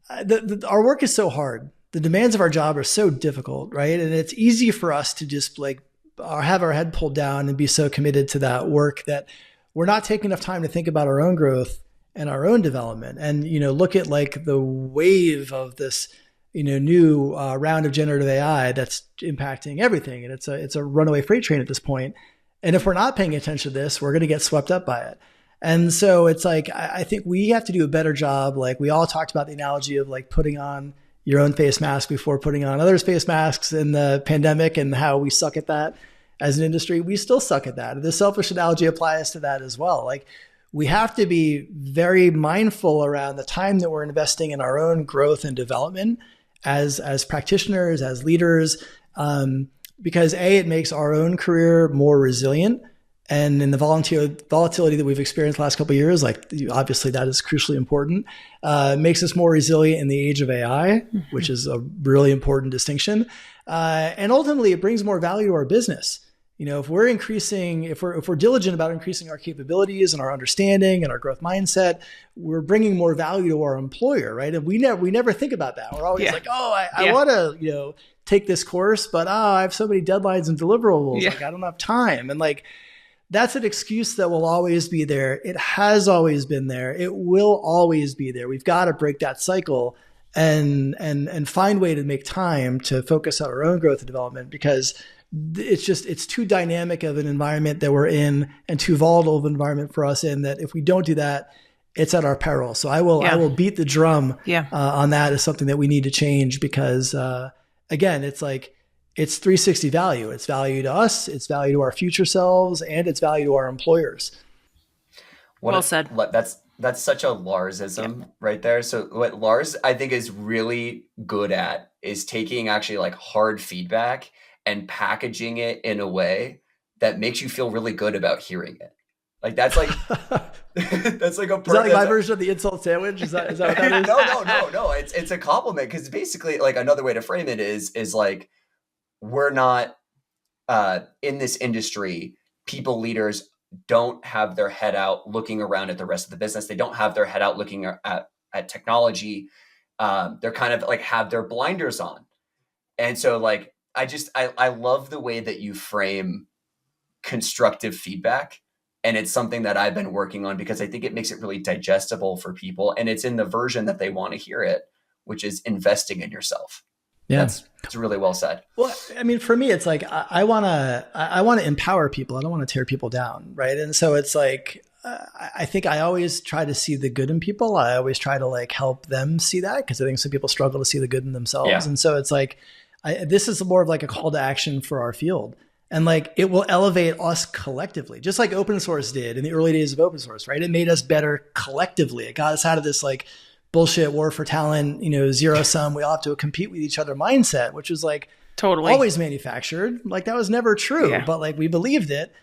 our work is so hard. The demands of our job are so difficult, right? And it's easy for us to just like have our head pulled down and be so committed to that work that we're not taking enough time to think about our own growth and our own development. And, look at like the wave of this, new round of generative AI that's impacting everything. And it's a runaway freight train at this point. And if we're not paying attention to this, we're going to get swept up by it. And so it's like, I think we have to do a better job. Like we all talked about the analogy of like putting on your own face mask before putting on others' face masks in the pandemic and how we suck at that as an industry. We still suck at that. The selfish analogy applies to that as well. Like we have to be very mindful around the time that we're investing in our own growth and development as practitioners, as leaders, because it makes our own career more resilient. And in the volatility that we've experienced the last couple of years, like obviously that is crucially important, makes us more resilient in the age of AI, which is a really important distinction. And ultimately it brings more value to our business. If we're diligent about increasing our capabilities and our understanding and our growth mindset, we're bringing more value to our employer, right? And we never think about that. We're always like, I want to, take this course, but I have so many deadlines and deliverables. Yeah. Like, I don't have time. And like, that's an excuse that will always be there. It has always been there. It will always be there. We've got to break that cycle and find a way to make time to focus on our own growth and development, because it's too dynamic of an environment that we're in and too volatile of an environment for us in, that if we don't do that, it's at our peril. So I will beat the drum on that as something that we need to change, because again, it's like, it's 360 value. It's value to us, it's value to our future selves, and it's value to our employers. Well said. That's such a Larsism right there. So what Lars, I think, is really good at is taking actually like hard feedback and packaging it in a way that makes you feel really good about hearing it. Like that's like that's like a is that like my version of the insult sandwich? Is that what that is? No. It's a compliment, because basically, like, another way to frame it is like, we're not in this industry. People leaders don't have their head out looking around at the rest of the business. They don't have their head out looking at technology. They're kind of like have their blinders on. And so like, I love the way that you frame constructive feedback. And it's something that I've been working on, because I think it makes it really digestible for people. And it's in the version that they want to hear it, which is investing in yourself. Yeah. It's really well said. Well, I mean, for me, it's like, I want to empower people. I don't want to tear people down. Right. And so it's like, I think I always try to see the good in people. I always try to like help them see that, because I think some people struggle to see the good in themselves. Yeah. And so it's like, this is more of like a call to action for our field. And like, it will elevate us collectively, just like open source did in the early days of open source, right? It made us better collectively. It got us out of this like bullshit war for talent, zero sum, we all have to compete with each other mindset, which was like totally always manufactured. Like that was never true, but like we believed it,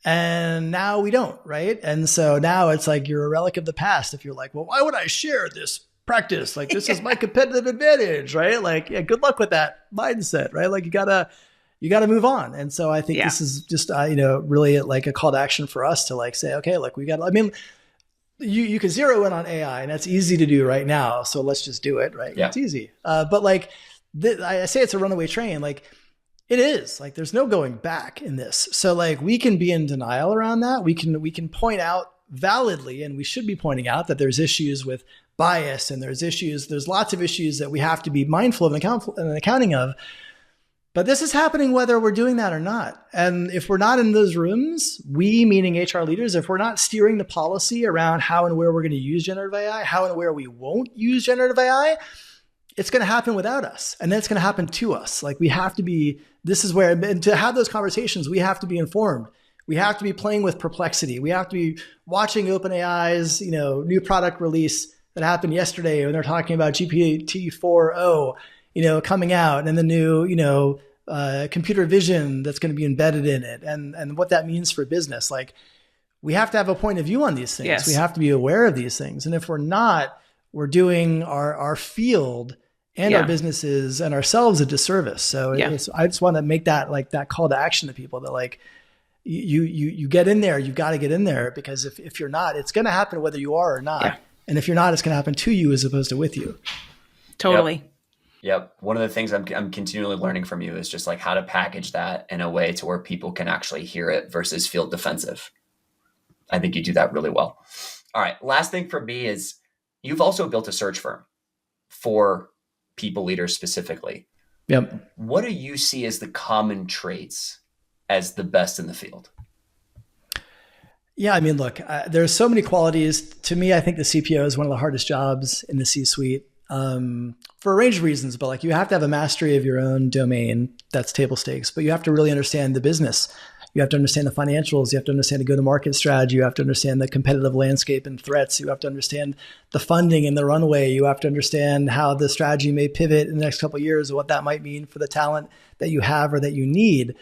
and now we don't, right? And so now it's like you're a relic of the past if you're like, well, why would I share this practice? Like this is my competitive advantage, right? Like, yeah, good luck with that mindset, right? Like you gotta move on. And so I think this is just, really like a call to action for us to like say, okay, like you can zero in on AI, and that's easy to do right now. So let's just do it, right? Yeah. It's easy. But like, I say it's a runaway train. Like it is, like, there's no going back in this. So like, we can be in denial around that. We can point out validly, and we should be pointing out that there's issues with bias, and there's lots of issues that we have to be mindful of and accounting of. But this is happening whether we're doing that or not. And if we're not in those rooms, we, meaning HR leaders, if we're not steering the policy around how and where we're going to use generative AI, how and where we won't use generative AI, it's going to happen without us. And then it's going to happen to us. Like we have to be, and to have those conversations, we have to be informed. We have to be playing with Perplexity. We have to be watching OpenAI's, new product release that happened yesterday when they're talking about GPT-4o, coming out, and the new, computer vision that's going to be embedded in it, and what that means for business. Like, we have to have a point of view on these things. Yes. We have to be aware of these things. And if we're not, we're doing our field and our businesses and ourselves a disservice. So I just want to make that like that call to action to people that like, you get in there, you've got to get in there, because if you're not, it's going to happen whether you are or not. Yeah. And if you're not, it's going to happen to you as opposed to with you. Totally. Yep. One of the things I'm continually learning from you is just like how to package that in a way to where people can actually hear it versus feel defensive. I think you do that really well. All right. Last thing for me is you've also built a search firm for people leaders specifically. Yep. What do you see as the common traits as the best in the field? Yeah, I mean, look, there's so many qualities. To me, I think the CPO is one of the hardest jobs in the C-suite. For a range of reasons, but like you have to have a mastery of your own domain. That's table stakes, but you have to really understand the business. You have to understand the financials. You have to understand the go-to-market strategy. You have to understand the competitive landscape and threats. You have to understand the funding and the runway. You have to understand how the strategy may pivot in the next couple of years and what that might mean for the talent that you have or that you need.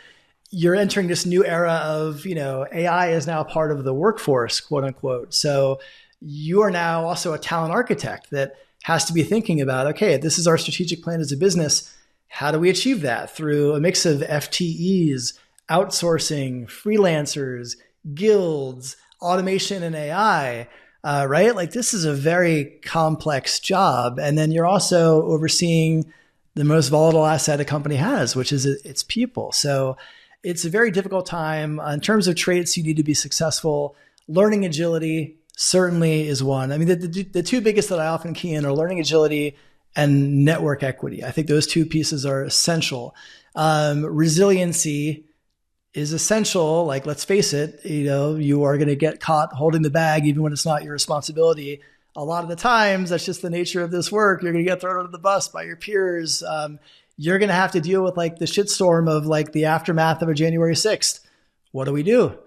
You're entering this new era of, AI is now part of the workforce, quote unquote. So you are now also a talent architect that has to be thinking about, okay, this is our strategic plan as a business. How do we achieve that? Through a mix of FTEs, outsourcing, freelancers, guilds, automation, and AI, right? Like this is a very complex job. And then you're also overseeing the most volatile asset a company has, which is its people. So it's a very difficult time. In terms of traits you need to be successful, learning agility certainly is one. I mean, the two biggest that I often key in are learning agility and network equity. I think those two pieces are essential. Resiliency is essential. Like, let's face it, you are going to get caught holding the bag even when it's not your responsibility. A lot of the times, that's just the nature of this work. You're going to get thrown under the bus by your peers. You're going to have to deal with like the shitstorm of like the aftermath of a January 6th. What do we do?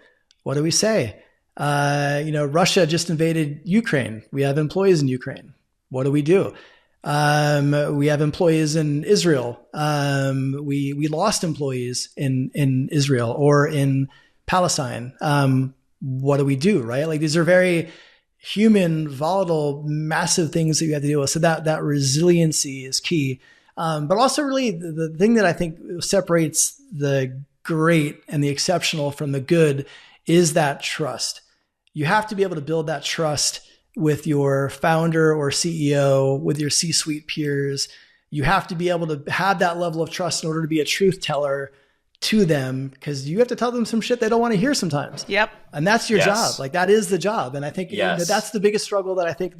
What do we say? Russia just invaded Ukraine. We have employees in Ukraine. What do? We have employees in Israel. We lost employees in Israel or in Palestine. What do we do? Right? Like, these are very human, volatile, massive things that you have to deal with. So that resiliency is key. But also really the thing that I think separates the great and the exceptional from the good is that trust. You have to be able to build that trust with your founder or CEO, with your C-suite peers. You have to be able to have that level of trust in order to be a truth teller to them, because you have to tell them some shit they don't want to hear sometimes. Yep. And that's your job. Like, that is the job. And I think that's the biggest struggle that I think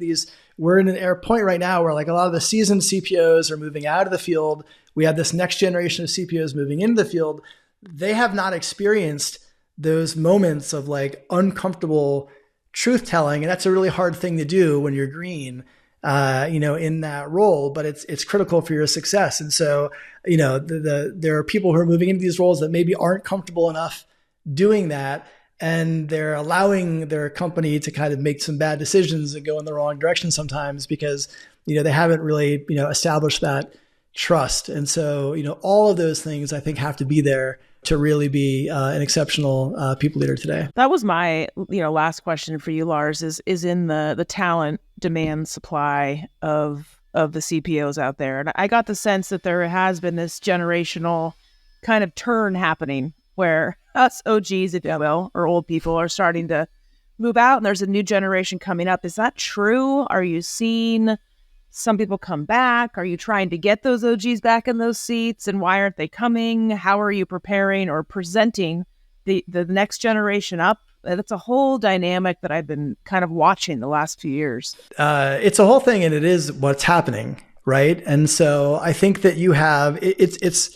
we're in an point right now where like a lot of the seasoned CPOs are moving out of the field. We have this next generation of CPOs moving into the field. They have not experienced those moments of like uncomfortable truth telling. And that's a really hard thing to do when you're green, in that role, but it's critical for your success. And so, there are people who are moving into these roles that maybe aren't comfortable enough doing that. And they're allowing their company to kind of make some bad decisions and go in the wrong direction sometimes because, they haven't really, established that trust. And so, all of those things I think have to be there to really be an exceptional people leader today. That was my, last question for you, Lars, is in the talent demand supply of the CPOs out there. And I got the sense that there has been this generational kind of turn happening where us OGs, if you will, or old people are starting to move out and there's a new generation coming up. Is that true? Are you seeing some people come back? Are you trying to get those OGs back in those seats? And why aren't they coming? How are you preparing or presenting the next generation up? That's a whole dynamic that I've been kind of watching the last few years. It's a whole thing, and it is what's happening, right? And so I think that you have, it's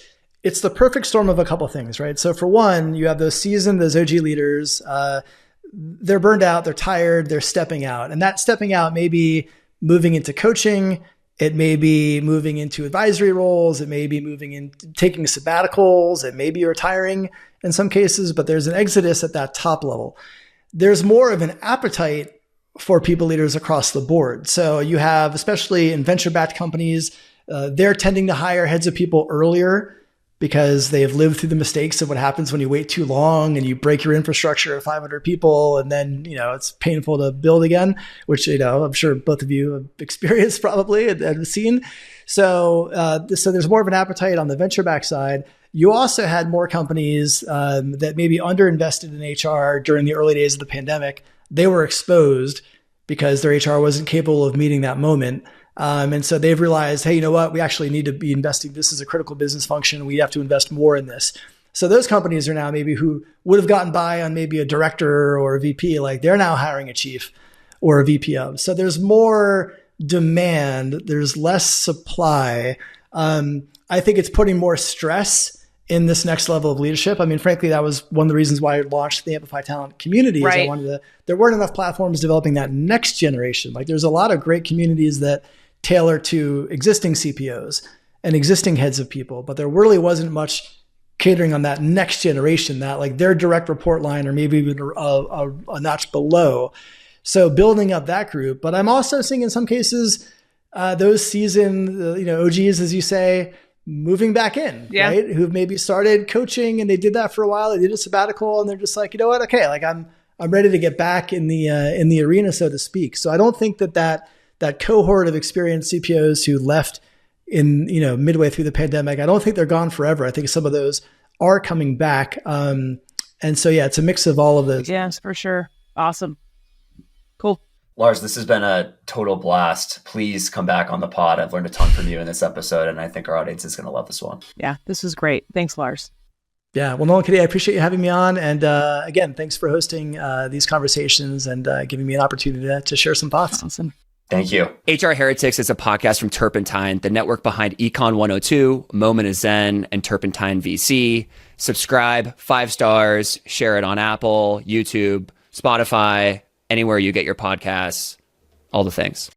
the perfect storm of a couple of things, right? So for one, you have those OG leaders, they're burned out, they're tired, they're stepping out. And that stepping out may be moving into coaching. It may be moving into advisory roles. It may be moving in, taking sabbaticals. It may be retiring in some cases, but there's an exodus at that top level. There's more of an appetite for people leaders across the board. So you have, especially in venture-backed companies, they're tending to hire heads of people earlier because they've lived through the mistakes of what happens when you wait too long and you break your infrastructure of 500 people and then, it's painful to build again, which, I'm sure both of you have experienced probably and seen. So there's more of an appetite on the venture-backed side. You also had more companies that maybe underinvested in HR during the early days of the pandemic. They were exposed because their HR wasn't capable of meeting that moment. And so they've realized, hey, you know what? We actually need to be investing. This is a critical business function. We have to invest more in this. So those companies are now maybe who would have gotten by on maybe a director or a VP, like they're now hiring a chief or a VP of. So there's more demand. There's less supply. I think it's putting more stress in this next level of leadership. I mean, frankly, that was one of the reasons why I launched the Amplify Talent community. Right. There weren't enough platforms developing that next generation. Like there's a lot of great communities that tailor to existing CPOs and existing heads of people, but there really wasn't much catering on that next generation, that like their direct report line or maybe even a notch below. So building up that group. But I'm also seeing in some cases, those seasoned, OGs, as you say, moving back in, right? Who've maybe started coaching and they did that for a while. They did a sabbatical and they're just like, you know what? Okay. Like I'm ready to get back in the arena, so to speak. So I don't think that cohort of experienced CPOs who left in, midway through the pandemic, I don't think they're gone forever. I think some of those are coming back. And so, yeah, it's a mix of all of those. Yes, for sure. Awesome. Cool. Lars, this has been a total blast. Please come back on the pod. I've learned a ton from you in this episode, and I think our audience is going to love this one. Yeah, this was great. Thanks, Lars. Yeah, well, Nolan Kadey, I appreciate you having me on. And again, thanks for hosting these conversations and giving me an opportunity to share some thoughts. Awesome. Thank you. HR Heretics is a podcast from Turpentine, the network behind Econ 102, Moment of Zen, and Turpentine VC. Subscribe, 5 stars, share it on Apple, YouTube, Spotify, anywhere you get your podcasts, all the things.